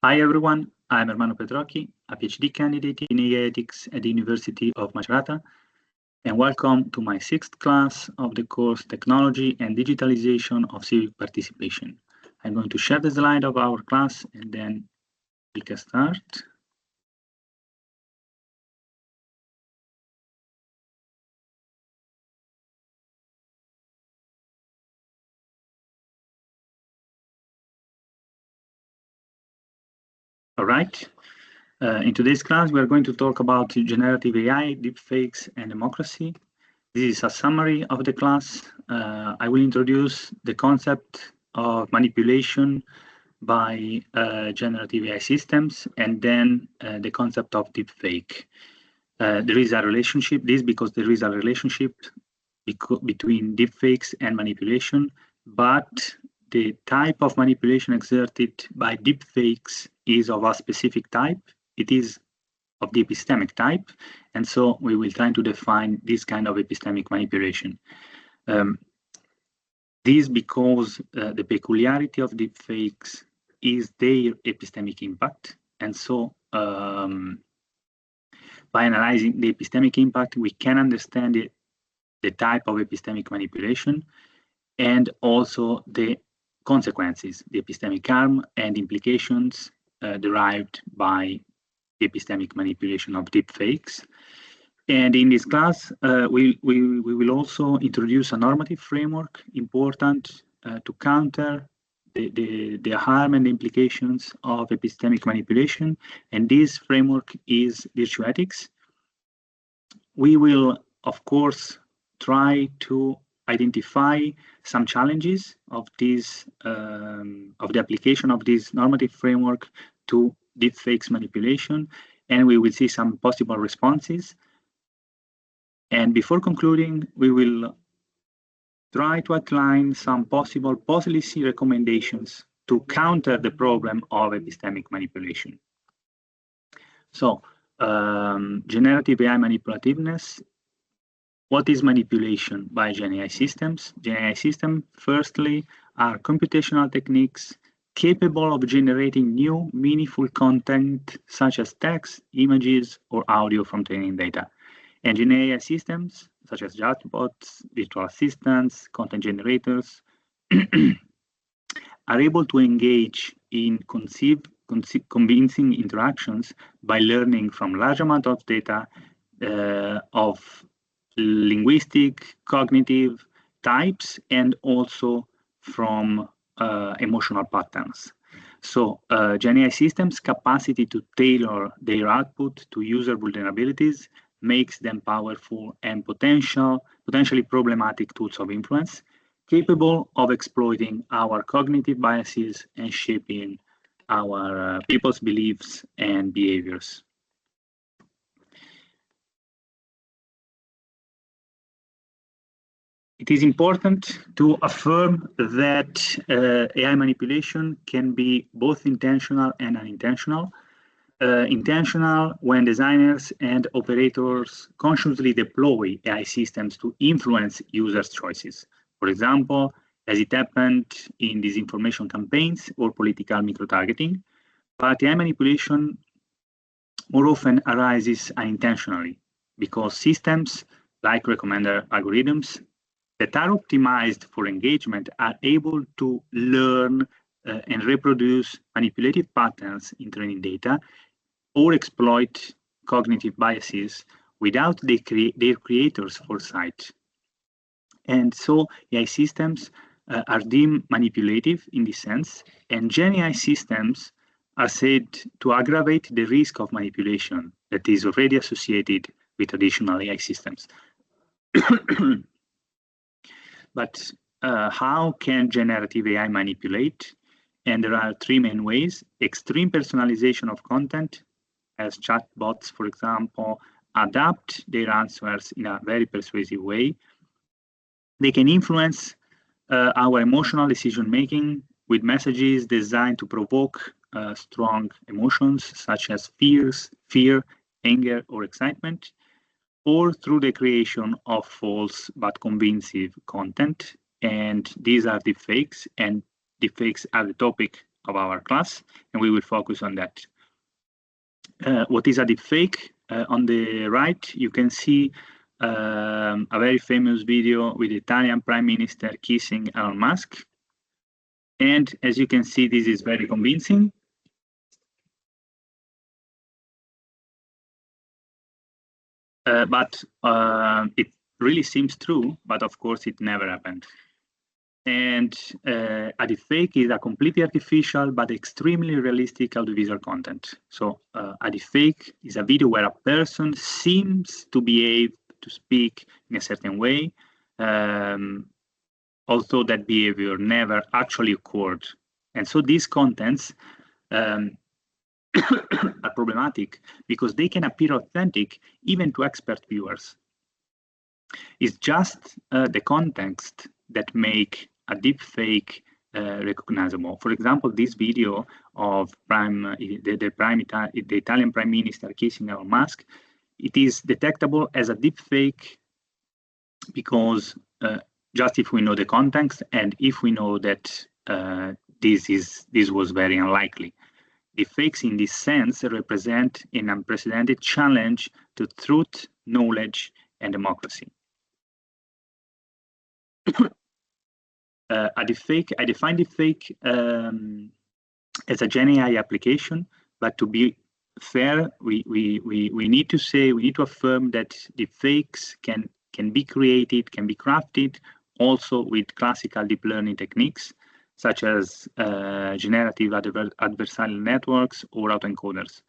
Hi everyone, I'm Ermanno Petrocchi, a PhD candidate in AI ethics at the University of Macerata, and welcome to my 6th class of the course Technology and Digitalization of Civic Participation. I'm going to share the slide of our class and then we can start. All right. In today's class, we are going to talk about generative AI, deepfakes, and democracy. This is a summary of the class. I will introduce the concept of manipulation by generative AI systems, and then the concept of deepfake. There is a relationship, because there is a relationship between deepfakes and manipulation, but the type of manipulation exerted by deepfakes is of a specific type. It is of the epistemic type, and so we will try to define this kind of epistemic manipulation. This because the peculiarity of deepfakes is their epistemic impact, and so by analyzing the epistemic impact, we can understand the type of epistemic manipulation and also the consequences, the epistemic harm and implications derived by the epistemic manipulation of deepfakes. And in this class, we will also introduce a normative framework important to counter the harm and the implications of epistemic manipulation. And this framework is virtue ethics. We will, of course, try to identify some challenges of this of the application of this normative framework to deepfakes manipulation, and we will see some possible responses. And before concluding, we will try to outline some possible policy recommendations to counter the problem of epistemic manipulation. So, generative AI manipulativeness. What is manipulation by GenAI systems? GenAI systems, firstly, are computational techniques capable of generating new, meaningful content such as text, images, or audio from training data. And GenAI systems, such as chatbots, virtual assistants, content generators, are able to engage in convincing interactions by learning from large amount of data of linguistic, cognitive types, and also from emotional patterns. So GenAI systems' capacity to tailor their output to user vulnerabilities makes them powerful and potentially problematic tools of influence, capable of exploiting our cognitive biases and shaping our people's beliefs and behaviors. It is important to affirm that AI manipulation can be both intentional and unintentional. Intentional when designers and operators consciously deploy AI systems to influence users' choices. For example, as it happened in disinformation campaigns or political micro-targeting. But AI manipulation more often arises unintentionally because systems like recommender algorithms that are optimized for engagement are able to learn and reproduce manipulative patterns in training data or exploit cognitive biases without their creators' foresight. And so AI systems are deemed manipulative in this sense, and GenAI systems are said to aggravate the risk of manipulation that is already associated with traditional AI systems. But how can generative AI manipulate? And there are three main ways: extreme personalization of content, as chatbots, for example, adapt their answers in a very persuasive way. They can influence our emotional decision-making with messages designed to provoke strong emotions such as fear, anger, or excitement, or through the creation of false but convincing content. And these are deepfakes, and deepfakes are the topic of our class, and we will focus on that. What is a deepfake? On the right, you can see a very famous video with the Italian Prime Minister kissing Elon Musk. And as you can see, this is very convincing. But it really seems true, but of course it never happened. And a deepfake is a completely artificial but extremely realistic audiovisual content. So a deepfake is a video where a person seems to behave, to speak in a certain way, although that behavior never actually occurred. And so these contents are problematic because they can appear authentic even to expert viewers. It's just the context that make a deepfake recognizable. For example, this video of the Italian Prime Minister kissing Elon Musk, it is detectable as a deepfake because just if we know the context and if we know that this was very unlikely. Deepfakes in this sense represent an unprecedented challenge to truth, knowledge, and democracy. I define deepfake as a GenAI application, but to be fair, we need to affirm that deepfakes can be created, can be crafted also with classical deep learning techniques, such as generative adversarial networks or autoencoders.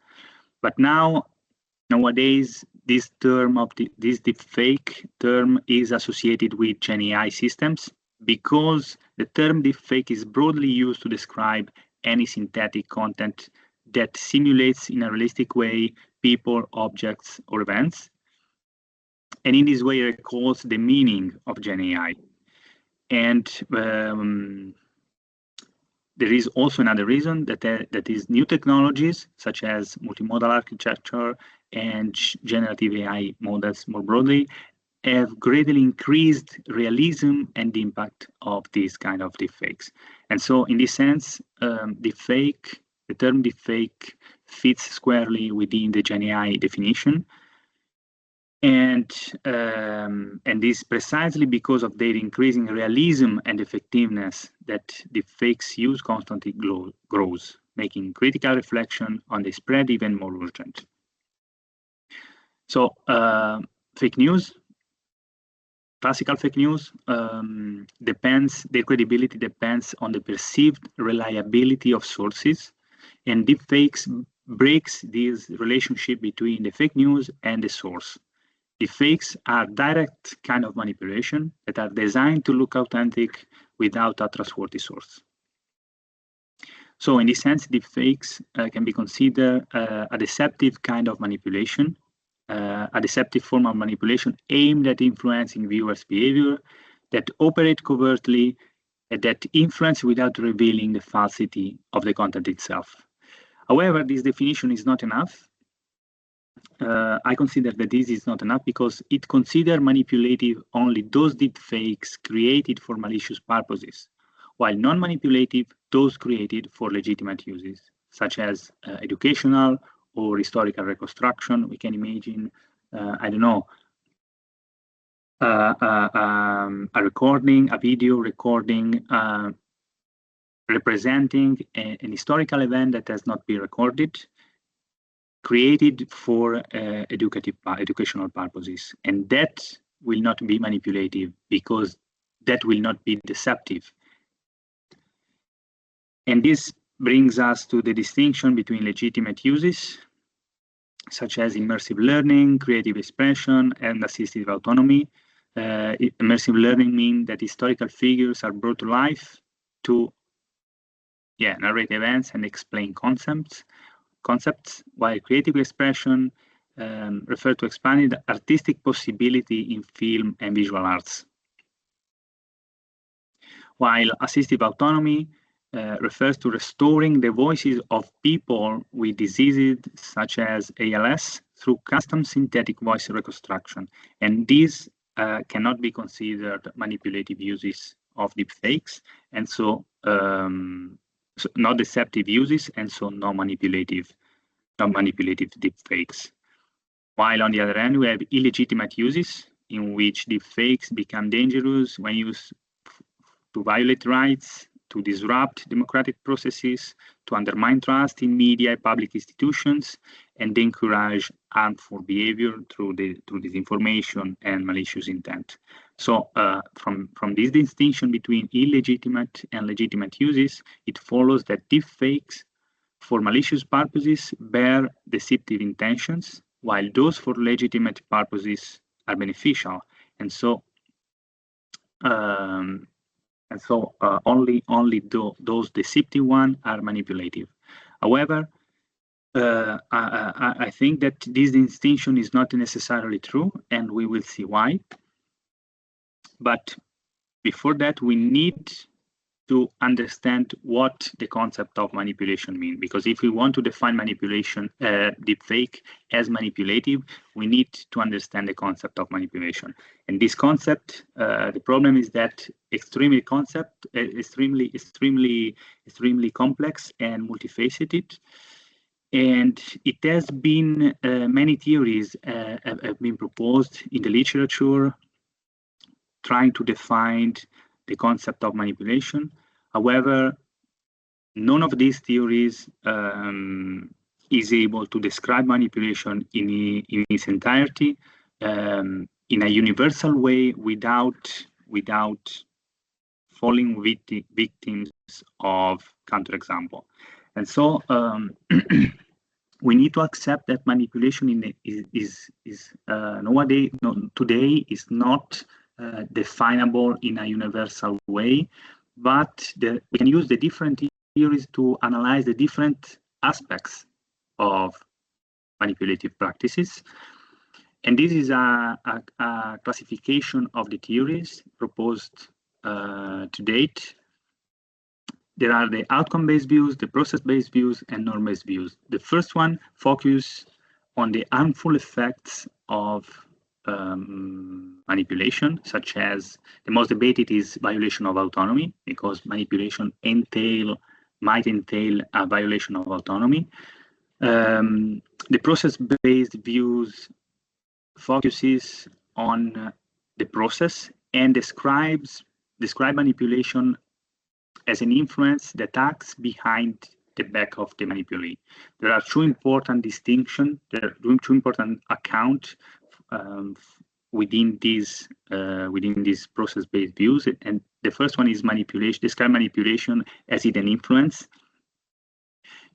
But nowadays, this deepfake term is associated with GenAI systems because the term deepfake is broadly used to describe any synthetic content that simulates in a realistic way people, objects, or events. And in this way, recalls the meaning of GenAI. And there is also another reason that is new technologies such as multimodal architecture and generative AI models more broadly have greatly increased realism and the impact of these kind of deepfakes. And so in this sense, the term deepfake fits squarely within the GenAI definition. And this precisely because of their increasing realism and effectiveness that deepfakes use constantly grows, making critical reflection on the spread even more urgent. So fake news, classical fake news, their credibility depends on the perceived reliability of sources, and deepfakes breaks this relationship between the fake news and the source. Deepfakes are direct kind of manipulation that are designed to look authentic without a trustworthy source. So in this sense, deepfakes can be considered a deceptive kind of manipulation, a deceptive form of manipulation aimed at influencing viewers' behavior that operate covertly and that influence without revealing the falsity of the content itself. However, this definition is not enough. I consider that this is not enough because it considers manipulative only those deepfakes created for malicious purposes, while non-manipulative those created for legitimate uses, such as educational or historical reconstruction. We can imagine, I don't know, a recording, a video recording representing an historical event that has not been recorded, created for educational purposes. And that will not be manipulative because that will not be deceptive. And this brings us to the distinction between legitimate uses, such as immersive learning, creative expression, and assistive autonomy. Immersive learning means that historical figures are brought to life to narrate events and explain concepts, while creative expression refer to expanded artistic possibility in film and visual arts. While assistive autonomy refers to restoring the voices of people with diseases such as ALS through custom synthetic voice reconstruction. And these cannot be considered manipulative uses of deepfakes. And so so not deceptive uses, and so not manipulative deepfakes. While on the other hand, we have illegitimate uses in which deepfakes become dangerous when used to violate rights, to disrupt democratic processes, to undermine trust in media and public institutions, and encourage harmful behavior through disinformation and malicious intent. So from this distinction between illegitimate and legitimate uses, it follows that deepfakes for malicious purposes bear deceptive intentions, while those for legitimate purposes are beneficial. And so only those deceptive ones are manipulative. However, I think that this distinction is not necessarily true, and we will see why. But before that, we need to understand what the concept of manipulation means. Because if we want to define manipulation, deepfake, as manipulative, we need to understand the concept of manipulation. And this concept, the problem is that extremely complex and multifaceted. And it has been, many theories have been proposed in the literature trying to define the concept of manipulation. However, none of these theories is able to describe manipulation in its entirety in a universal way without falling victims of counterexample. And so we need to accept that manipulation today is not definable in a universal way, but we can use the different theories to analyze the different aspects of manipulative practices. And this is a classification of the theories proposed to date. There are the outcome-based views, the process-based views, and norm-based views. The first one focuses on the harmful effects of manipulation, such as the most debated is violation of autonomy, because manipulation might entail a violation of autonomy. The process-based views focuses on the process and describe manipulation as an influence that acts behind the back of the manipulee. There are two important distinctions, two important accounts within these process-based views, and the first one is describe manipulation as an influence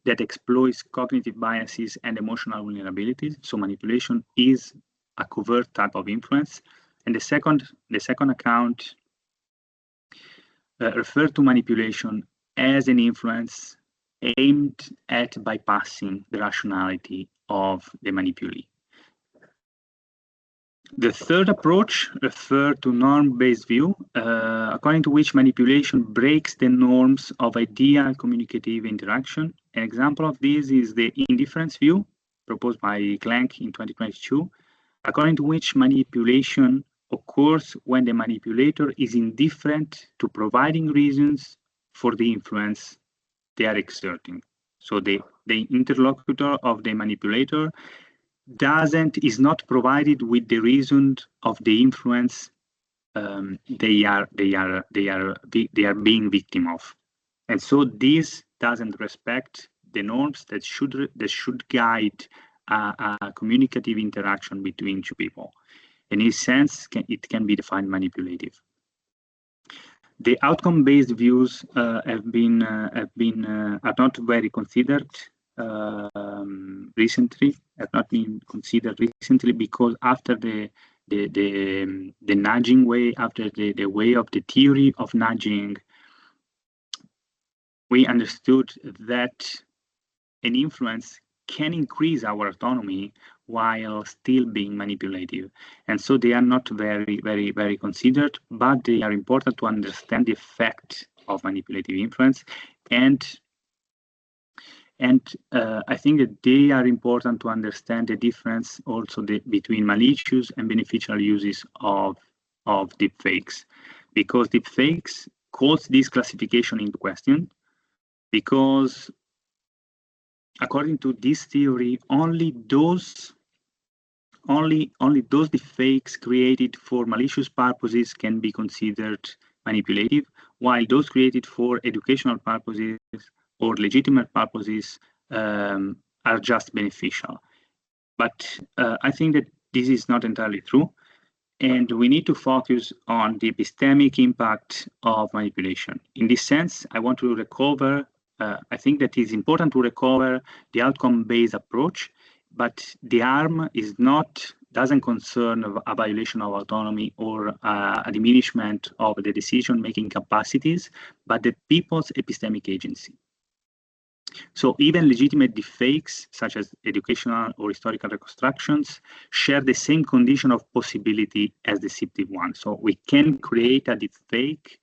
that exploits cognitive biases and emotional vulnerabilities. So manipulation is a covert type of influence, and the second account refers to manipulation as an influence aimed at bypassing the rationality of the manipulee. The third approach refers to norm-based view, according to which manipulation breaks the norms of ideal communicative interaction. An example of this is the indifference view proposed by Clank in 2022, according to which manipulation occurs when the manipulator is indifferent to providing reasons for the influence they are exerting. So the interlocutor of the manipulator is not provided with the reason of the influence they are being victim of, and so this doesn't respect the norms that should guide a communicative interaction between two people. In this sense, it can be defined manipulative. The outcome-based views are not very considered recently. Have not been considered recently because after the nudging way, after the way of the theory of nudging, we understood that an influence can increase our autonomy while still being manipulative. And so they are not very, very, very considered, but they are important to understand the effect of manipulative influence. And I think that they are important to understand the difference also between malicious and beneficial uses of deepfakes, because deepfakes calls this classification into question. because according to this theory, only those deepfakes created for malicious purposes can be considered manipulative, while those created for educational purposes or legitimate purposes are just beneficial. But I think that this is not entirely true, and we need to focus on the epistemic impact of manipulation. In this sense, I want to recover, I think that it's important to recover the outcome-based approach, but the harm doesn't concern a violation of autonomy or a diminishment of the decision-making capacities, but the people's epistemic agency. So even legitimate deepfakes, such as educational or historical reconstructions, share the same condition of possibility as deceptive ones. So we can create a deepfake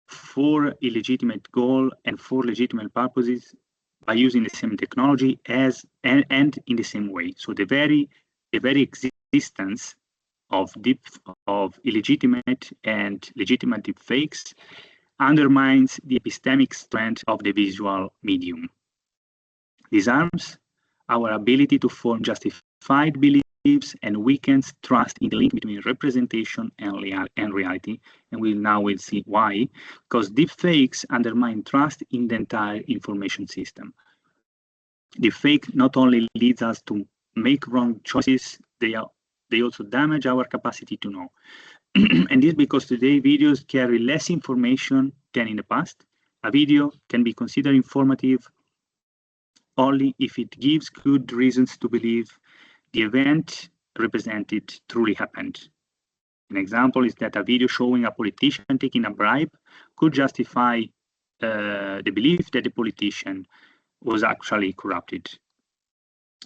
for a legitimate goal and for legitimate purposes by using the same technology and in the same way. So the very existence of illegitimate and legitimate deepfakes undermines the epistemic strength of the visual medium. This harms our ability to form justified beliefs and weakens trust in the link between representation and reality. And we'll see why, because deepfakes undermine trust in the entire information system. Deepfake not only leads us to make wrong choices, they also damage our capacity to know. And this because today videos carry less information than in the past. A video can be considered informative only if it gives good reasons to believe the event represented truly happened. An example is that a video showing a politician taking a bribe could justify the belief that the politician was actually corrupted.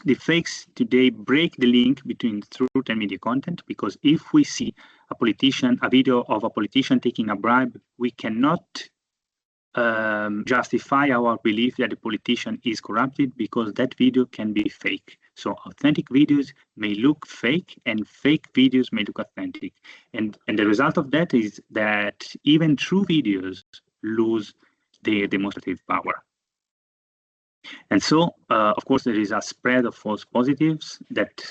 Deepfakes today break the link between truth and media content, because if we see a video of a politician taking a bribe, we cannot justify our belief that the politician is corrupted, because that video can be fake. So authentic videos may look fake and fake videos may look authentic. And the result of that is that even true videos lose their demonstrative power. And so, of course, there is a spread of false positives that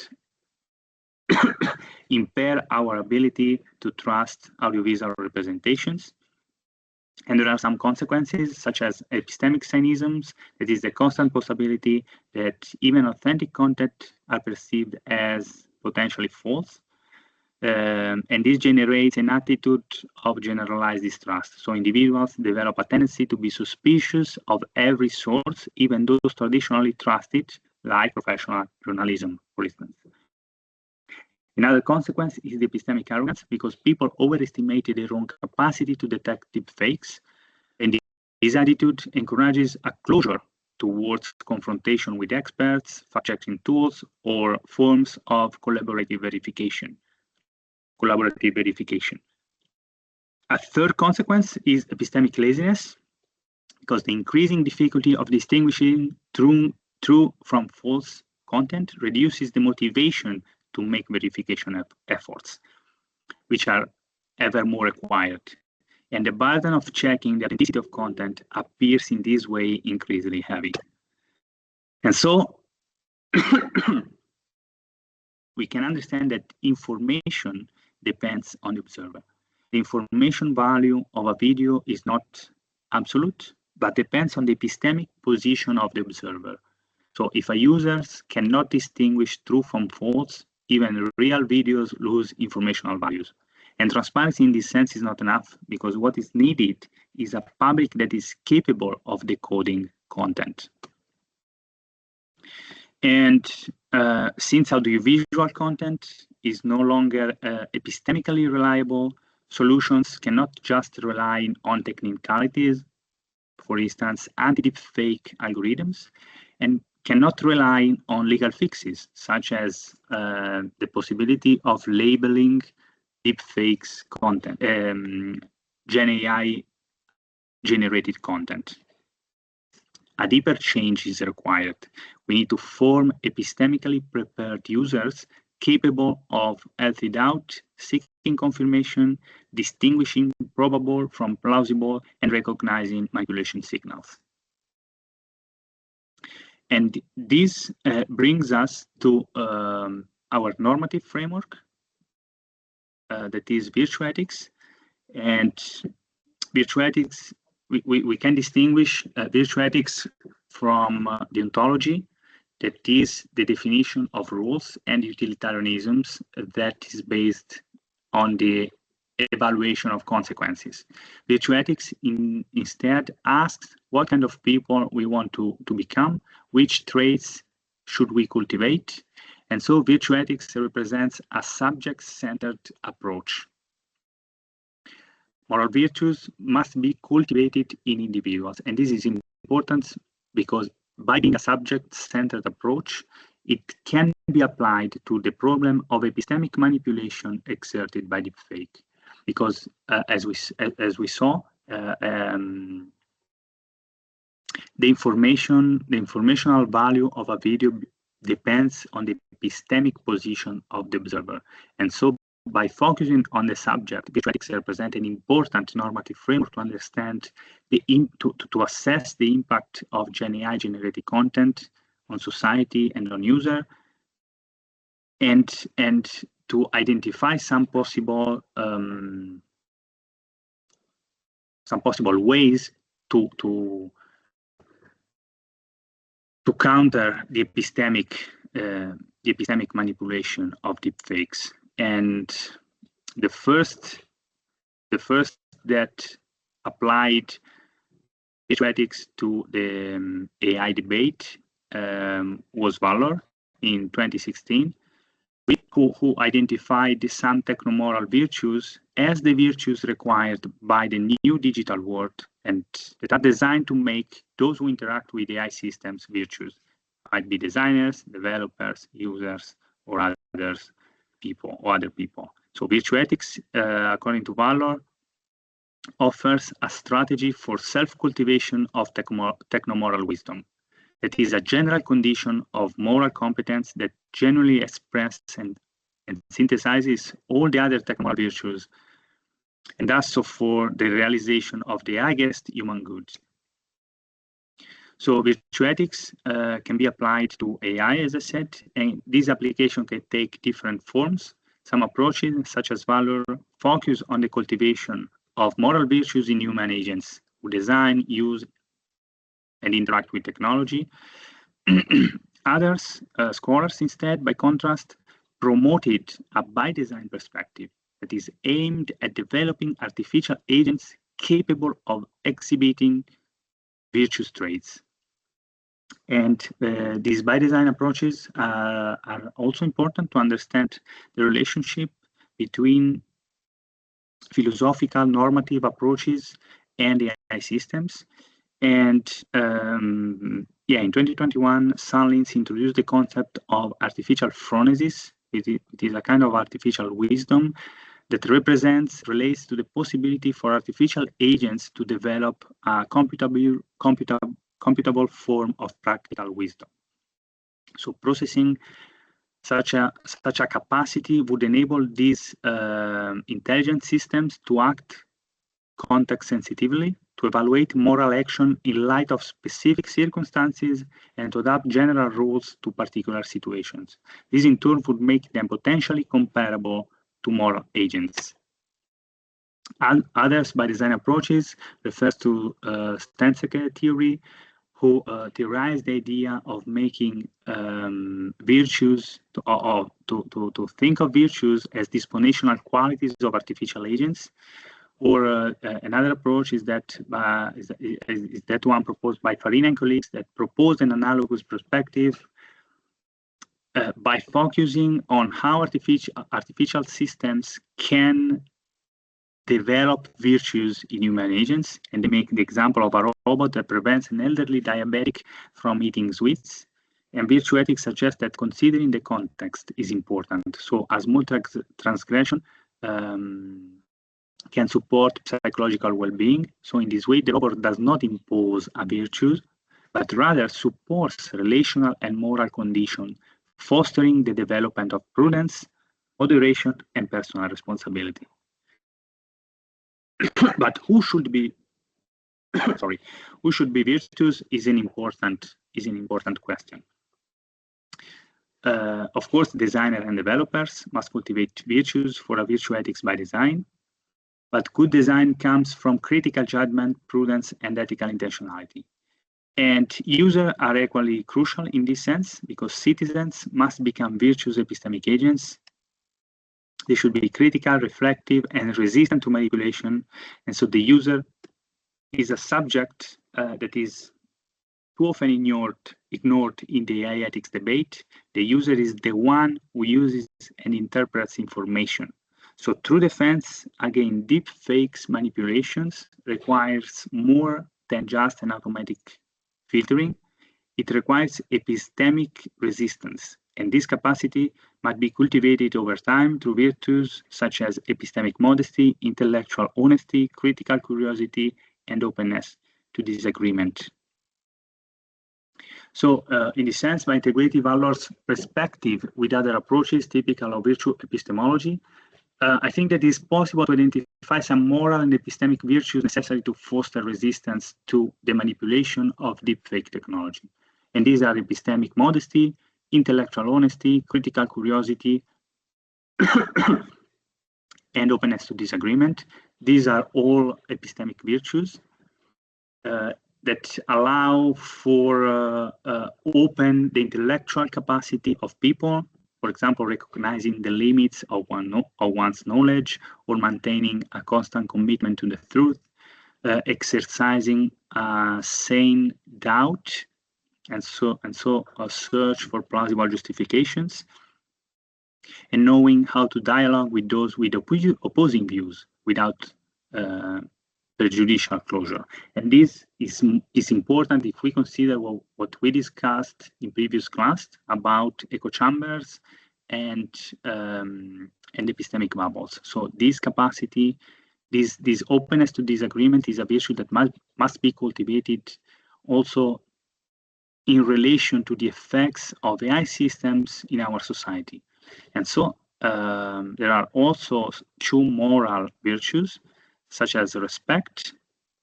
impair our ability to trust audiovisual representations. And there are some consequences, such as epistemic cynicisms. That is the constant possibility that even authentic content are perceived as potentially false. And this generates an attitude of generalized distrust. So individuals develop a tendency to be suspicious of every source, even those traditionally trusted, like professional journalism, for instance. Another consequence is the epistemic arrogance, because people overestimated their own capacity to detect deepfakes. And this attitude encourages a closure towards confrontation with experts, fact-checking tools, or forms of collaborative verification. A third consequence is epistemic laziness, because the increasing difficulty of distinguishing true from false content reduces the motivation to make verification efforts, which are ever more required. And the burden of checking the authenticity of content appears in this way increasingly heavy. And so we can understand that information depends on the observer. The information value of a video is not absolute, but depends on the epistemic position of the observer. So if a user cannot distinguish true from false, even real videos lose informational values. And transparency in this sense is not enough, because what is needed is a public that is capable of decoding content. And since audiovisual content is no longer epistemically reliable, solutions cannot just rely on technicalities, for instance, anti-deepfake algorithms, and cannot rely on legal fixes, such as the possibility of labeling deepfakes content, GenAI generated content. A deeper change is required. We need to form epistemically prepared users capable of healthy doubt, seeking confirmation, distinguishing probable from plausible, and recognizing manipulation signals. And this brings us to our normative framework, that is virtue ethics. And virtue ethics, we can distinguish virtue ethics from deontology, that is the definition of rules and utilitarianisms that is based on the evaluation of consequences. Virtue ethics instead asks what kind of people we want to become, which traits should we cultivate, and so virtue ethics represents a subject-centered approach. Moral virtues must be cultivated in individuals, and this is important because by being a subject-centered approach, it can be applied to the problem of epistemic manipulation exerted by deepfake. Because as we saw, the informational value of a video depends on the epistemic position of the observer, and so by focusing on the subject, virtue ethics represent an important normative framework to understand to assess the impact of GenAI generated content on society and on user, and to identify some possible ways to counter the epistemic manipulation of deepfakes. And the first that applied virtue ethics to the AI debate was Valor in 2016, who identified some technomoral virtues as the virtues required by the new digital world and that are designed to make those who interact with AI systems virtuous. Might be designers, developers, users, or other people. So virtue ethics, according to Valor, offers a strategy for self-cultivation of technomoral wisdom. That is a general condition of moral competence that generally expresses and synthesizes all the other technomoral virtues, and thus so for the realization of the highest human good. So virtue ethics can be applied to AI, as I said, and this application can take different forms. Some approaches, such as Valor, focus on the cultivation of moral virtues in human agents who design, use, and interact with technology. Others, scholars instead, by contrast, promoted a by-design perspective that is aimed at developing artificial agents capable of exhibiting virtuous traits. And these by-design approaches are also important to understand the relationship between philosophical normative approaches and AI systems. And in 2021, Science introduced the concept of artificial phronesis. It is a kind of artificial wisdom that relates to the possibility for artificial agents to develop a computable form of practical wisdom. So processing such a capacity would enable these intelligent systems to act context sensitively, to evaluate moral action in light of specific circumstances, and to adapt general rules to particular situations. This in turn would make them potentially comparable to moral agents. Others by design approaches refers to Stensecker theory, who theorized the idea of making virtues, to think of virtues as dispositional qualities of artificial agents. Or another approach is that one proposed by Farina and colleagues that proposed an analogous perspective by focusing on how artificial systems can develop virtues in human agents, and they make the example of a robot that prevents an elderly diabetic from eating sweets. And virtue ethics suggests that considering the context is important. So a small transgression can support psychological well-being. So in this way, the robot does not impose a virtue, but rather supports relational and moral conditions, fostering the development of prudence, moderation, and personal responsibility. But who should be who should be virtuous is an important question. Of course, designers and developers must cultivate virtues for a virtue ethics by design, but good design comes from critical judgment, prudence, and ethical intentionality. And users are equally crucial in this sense, because citizens must become virtuous epistemic agents. They should be critical, reflective, and resistant to manipulation. And so the user is a subject that is too often ignored in the AI ethics debate. The user is the one who uses and interprets information. So true defense against deepfakes manipulations requires more than just an automatic filtering. It requires epistemic resistance, and this capacity must be cultivated over time through virtues such as epistemic modesty, intellectual honesty, critical curiosity, and openness to disagreement. So in this sense, by integrative valors perspective with other approaches typical of virtue epistemology, I think that it is possible to identify some moral and epistemic virtues necessary to foster resistance to the manipulation of deepfake technology. And these are epistemic modesty, intellectual honesty, critical curiosity, and openness to disagreement. These are all epistemic virtues that allow for open the intellectual capacity of people. For example, recognizing the limits of one's knowledge, or maintaining a constant commitment to the truth, exercising sane doubt, and so a search for plausible justifications, and knowing how to dialogue with those with opposing views without prejudicial closure. And this is important if we consider what we discussed in previous class about echo chambers and epistemic bubbles. So this capacity, this openness to disagreement is a virtue that must be cultivated also in relation to the effects of AI systems in our society. And so there are also two moral virtues, such as respect,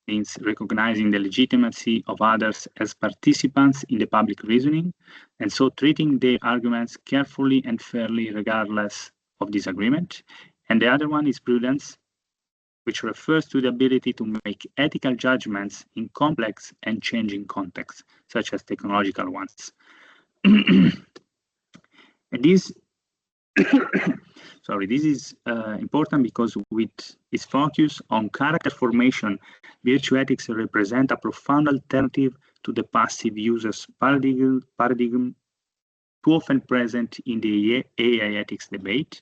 means recognizing the legitimacy of others as participants in the public reasoning, and so treating their arguments carefully and fairly regardless of disagreement. And the other one is prudence, which refers to the ability to make ethical judgments in complex and changing contexts, such as technological ones. And this this is important because with its focus on character formation, virtue ethics represent a profound alternative to the passive users paradigm too often present in the AI ethics debate.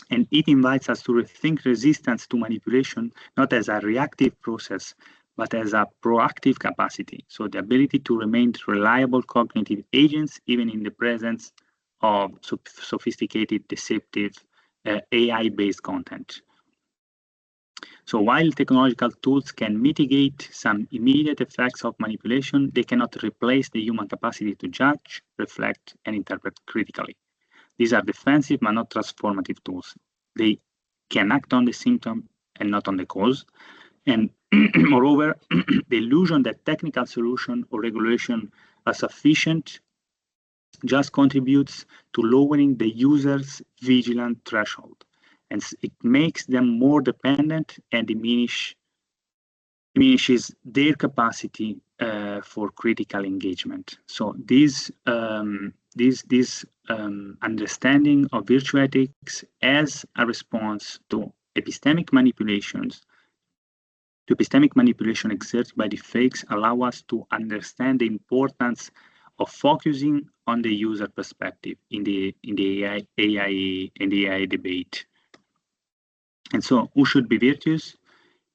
And it invites us to rethink resistance to manipulation not as a reactive process, but as a proactive capacity. So the ability to remain reliable cognitive agents even in the presence of sophisticated, deceptive, AI-based content. So while technological tools can mitigate some immediate effects of manipulation, they cannot replace the human capacity to judge, reflect, and interpret critically. These are defensive but not transformative tools. They can act on the symptom and not on the cause. And moreover, the illusion that technical solution or regulation are sufficient just contributes to lowering the user's vigilance threshold, and it makes them more dependent and diminishes their capacity for critical engagement. So this understanding of virtue ethics as a response to epistemic manipulation exerted by deepfakes allow us to understand the importance of focusing on the user perspective in the AI debate. And so, who should be virtuous?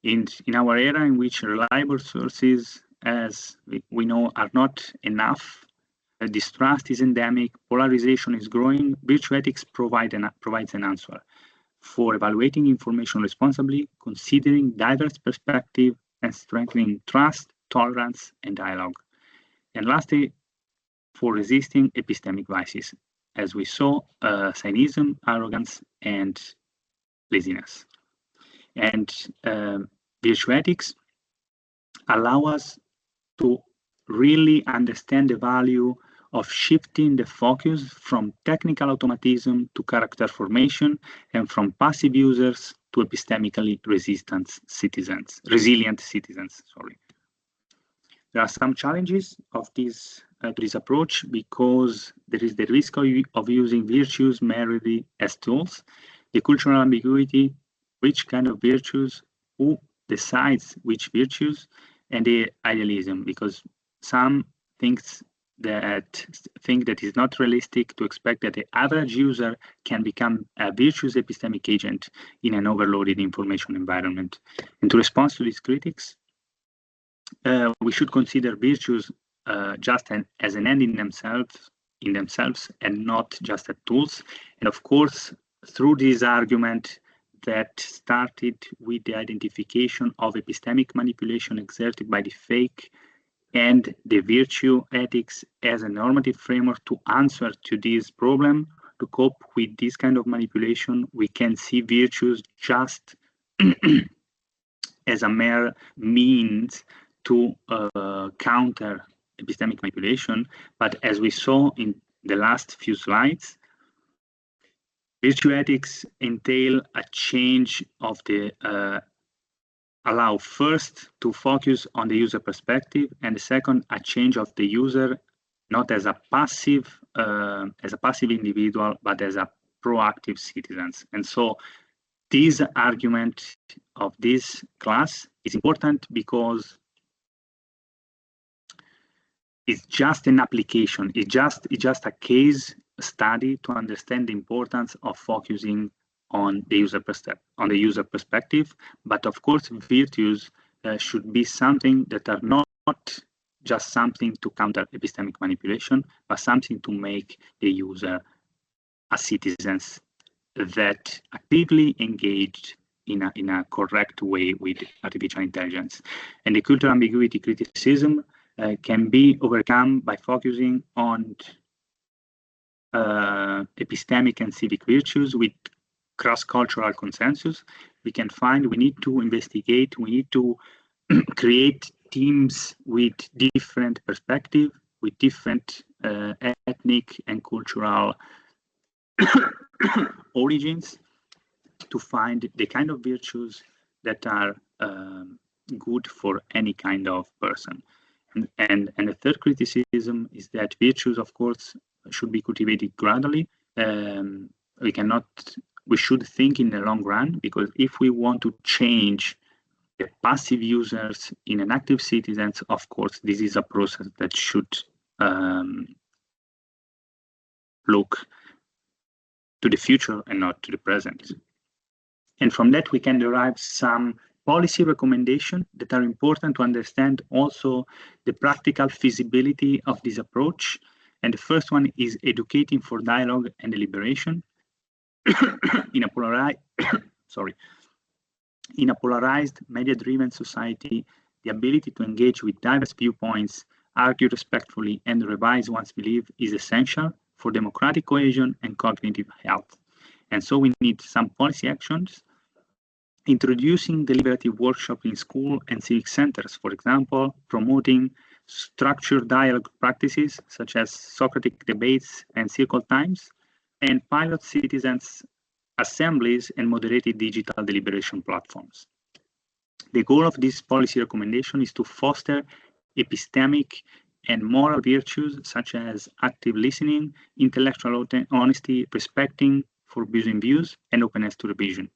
In our era in which reliable sources, as we know, are not enough, distrust is endemic, polarization is growing, virtue ethics provides an answer for evaluating information responsibly, considering diverse perspectives, and strengthening trust, tolerance, and dialogue. And lastly, for resisting epistemic vices. as we saw, cynicism, arrogance, and laziness. And virtue ethics allow us to really understand the value of shifting the focus from technical automatism to character formation, and from passive users to epistemically resilient citizens. There are some challenges of this approach, because there is the risk of using virtues merely as tools, the cultural ambiguity, which kind of virtues, who decides which virtues, and the idealism, because some think that it's not realistic to expect that the average user can become a virtuous epistemic agent in an overloaded information environment. And to respond to these critics, we should consider virtues just as an end in themselves, and not just as tools. And of course, through this argument that started with the identification of epistemic manipulation exerted by the fake and the virtue ethics as a normative framework to answer to this problem, to cope with this kind of manipulation, we can see virtues just as a mere means to counter epistemic manipulation. But as we saw in the last few slides, virtue ethics entail a change of the allow first to focus on the user perspective, and the second, a change of the user, not as a passive individual, but as a proactive citizens. And so this argument of this class is important because it's just an application. It's just a case study to understand the importance of focusing on the user perspective. But of course, virtues should be something that are not just something to counter epistemic manipulation, but something to make the user a citizen that actively engaged in a correct way with artificial intelligence. And the cultural ambiguity criticism can be overcome by focusing on epistemic and civic virtues with cross-cultural consensus. We need to investigate, we need to create teams with different perspective, with different ethnic and cultural origins, to find the kind of virtues that are good for any kind of person. And the third criticism is that virtues, of course, should be cultivated gradually. We should think in the long run, because if we want to change the passive users in an active citizens, of course, this is a process that should look to the future and not to the present. And from that, we can derive some policy recommendations that are important to understand also the practical feasibility of this approach. And the first one is educating for dialogue and deliberation. In a polarized, media-driven society, the ability to engage with diverse viewpoints, argue respectfully, and revise one's belief is essential for democratic cohesion and cognitive health. And so we need some policy actions, introducing deliberative workshops in school and civic centers, for example, promoting structured dialogue practices such as Socratic debates and circle times, and pilot citizens' assemblies and moderated digital deliberation platforms. The goal of this policy recommendation is to foster epistemic and moral virtues such as active listening, intellectual honesty, respecting forbidden views, and openness to revision.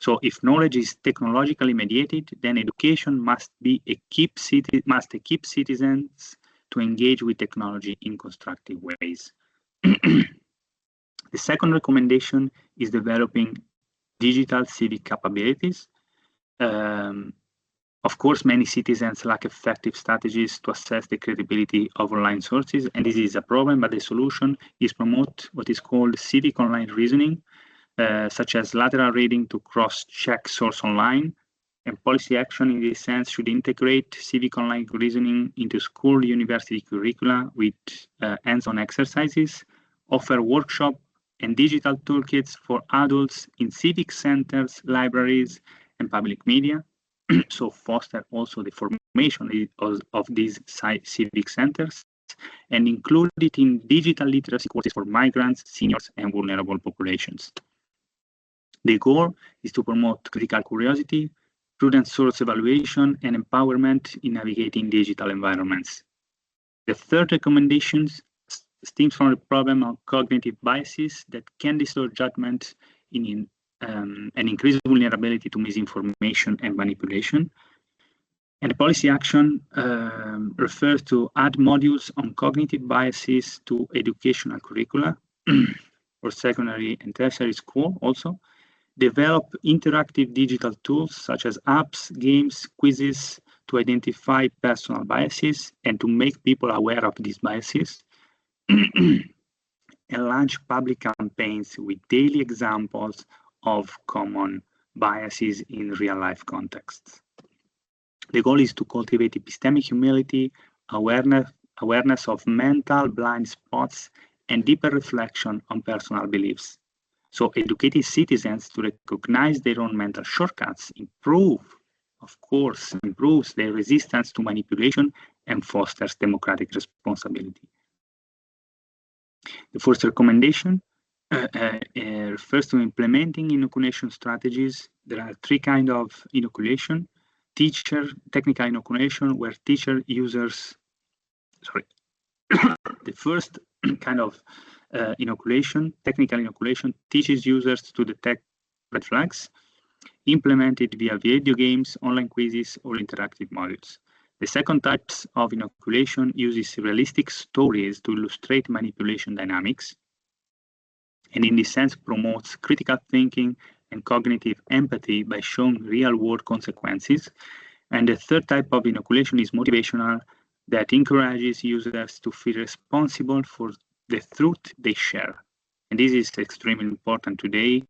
So if knowledge is technologically mediated, then education must equip citizens to engage with technology in constructive ways. The second recommendation is developing digital civic capabilities. Of course, many citizens lack effective strategies to assess the credibility of online sources, and this is a problem, but the solution is promote what is called civic online reasoning, such as lateral reading to cross-check source online. And policy action in this sense should integrate civic online reasoning into school university curricula with hands-on exercises offer workshops and digital toolkits for adults in civic centers, libraries, and public media. So foster also the formation of these civic centers and include it in digital literacy courses for migrants, seniors, and vulnerable populations. The goal is to promote critical curiosity, prudent source evaluation, and empowerment in navigating digital environments. The third recommendation stems from the problem of cognitive biases that can distort judgment and increase vulnerability to misinformation and manipulation. And the policy action refers to add modules on cognitive biases to educational curricula for secondary and tertiary school also. Develop interactive digital tools such as apps, games, quizzes to identify personal biases and to make people aware of these biases. And launch public campaigns with daily examples of common biases in real-life contexts. The goal is to cultivate epistemic humility, awareness of mental blind spots, and deeper reflection on personal beliefs. So educating citizens to recognize their own mental shortcuts improves their resistance to manipulation and fosters democratic responsibility. The first recommendation refers to implementing inoculation strategies. There are three kinds of inoculation. Technical inoculation, where the first kind of technical inoculation, teaches users to detect red flags, implemented via video games, online quizzes, or interactive modules. The second type of inoculation uses realistic stories to illustrate manipulation dynamics, and in this sense promotes critical thinking and cognitive empathy by showing real-world consequences. And the third type of inoculation is motivational, that encourages users to feel responsible for the truth they share. And this is extremely important today.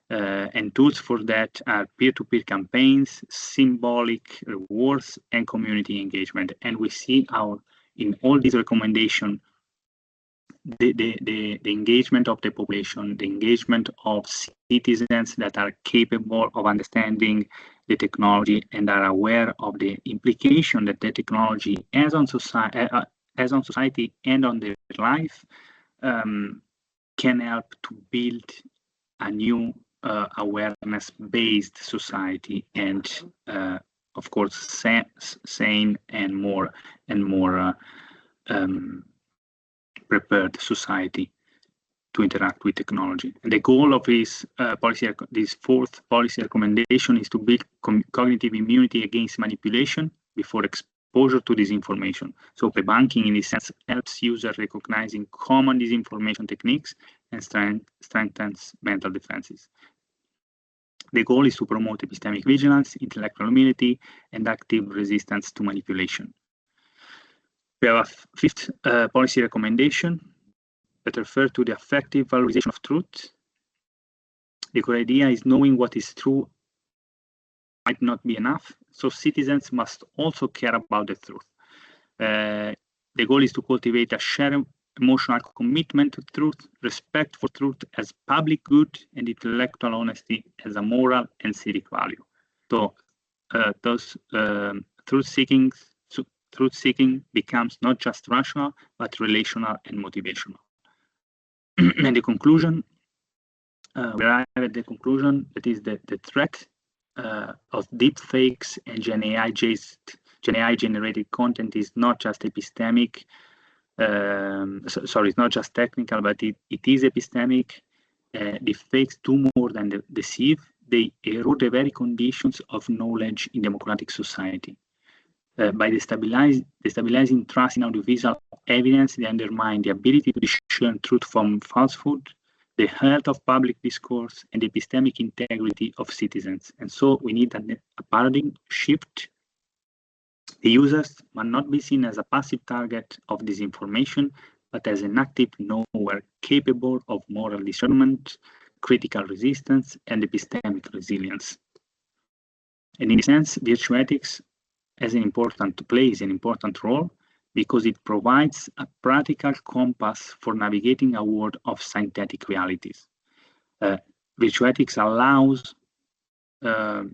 And tools for that are peer-to-peer campaigns, symbolic rewards, and community engagement. And we see how in all these recommendations, the engagement of the population, the engagement of citizens that are capable of understanding the technology and are aware of the implication that the technology has on society and on their life, can help to build a new awareness-based society and, of course, sane and more prepared society to interact with technology. And the goal of this fourth policy recommendation is to build cognitive immunity against manipulation before exposure to disinformation. So debunking in this sense helps users recognizing common disinformation techniques and strengthens mental defenses. The goal is to promote epistemic vigilance, intellectual humility, and active resistance to manipulation. We have a fifth policy recommendation that refers to the effective valorization of truth. The core idea is knowing what is true might not be enough, so citizens must also care about the truth. The goal is to cultivate a shared emotional commitment to truth, respect for truth as public good, and intellectual honesty as a moral and civic value. So those truth-seeking becomes not just rational, but relational and motivational. And the conclusion, we arrive at the conclusion that is that the threat of deepfakes and GenAI-generated content is not just epistemic. It's not just technical, but it is epistemic. Deepfakes do more than deceive. They erode the very conditions of knowledge in democratic society. By destabilizing trust in audiovisual evidence, they undermine the ability to discern truth from falsehood, the health of public discourse, and the epistemic integrity of citizens. And so we need a paradigm shift. The users must not be seen as a passive target of disinformation, but as an active knower capable of moral discernment, critical resistance, and epistemic resilience. And in this sense, virtue ethics plays an important role because it provides a practical compass for navigating a world of synthetic realities. Virtue ethics allows the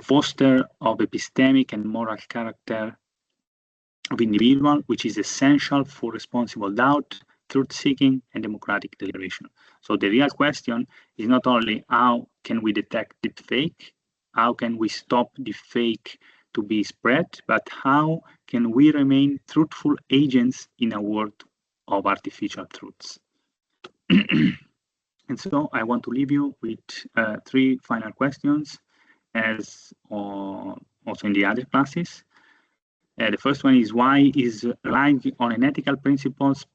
foster of epistemic and moral character of individual, which is essential for responsible doubt, truth-seeking, and democratic deliberation. So the real question is not only how can we detect deepfake, how can we stop deepfake to be spread, but how can we remain truthful agents in a world of artificial truths. And so I want to leave you with 3 final questions, as also in the other classes. The first one is, why is relying on unethical principles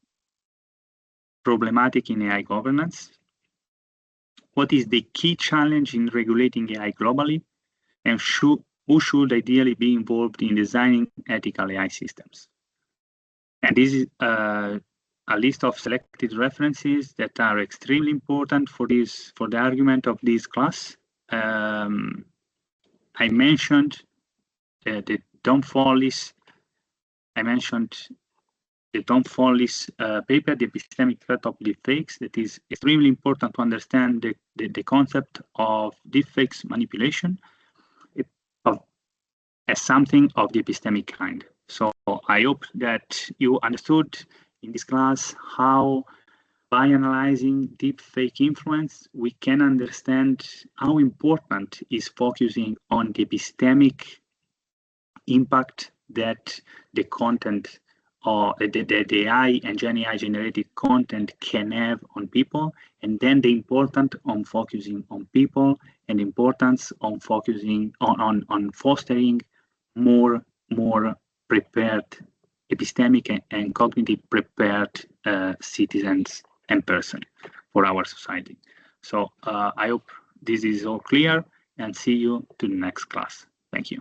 problematic in AI governance? What is the key challenge in regulating AI globally? And who should ideally be involved in designing ethical AI systems? And this is a list of selected references that are extremely important for the argument of this class. I mentioned the Don Follis. I mentioned the Don Follis paper, The Epistemic Threat of Deepfakes, that is extremely important to understand the concept of deepfakes manipulation as something of the epistemic kind. So I hope that you understood in this class how, by analyzing deepfake influence, we can understand how important is focusing on the epistemic impact that the content or the AI and GenAI generated content can have on people, and then the importance on focusing on people and the importance on focusing on fostering more prepared, epistemic and cognitive prepared citizens and person for our society. So I hope this is all clear, and see you to the next class. Thank you.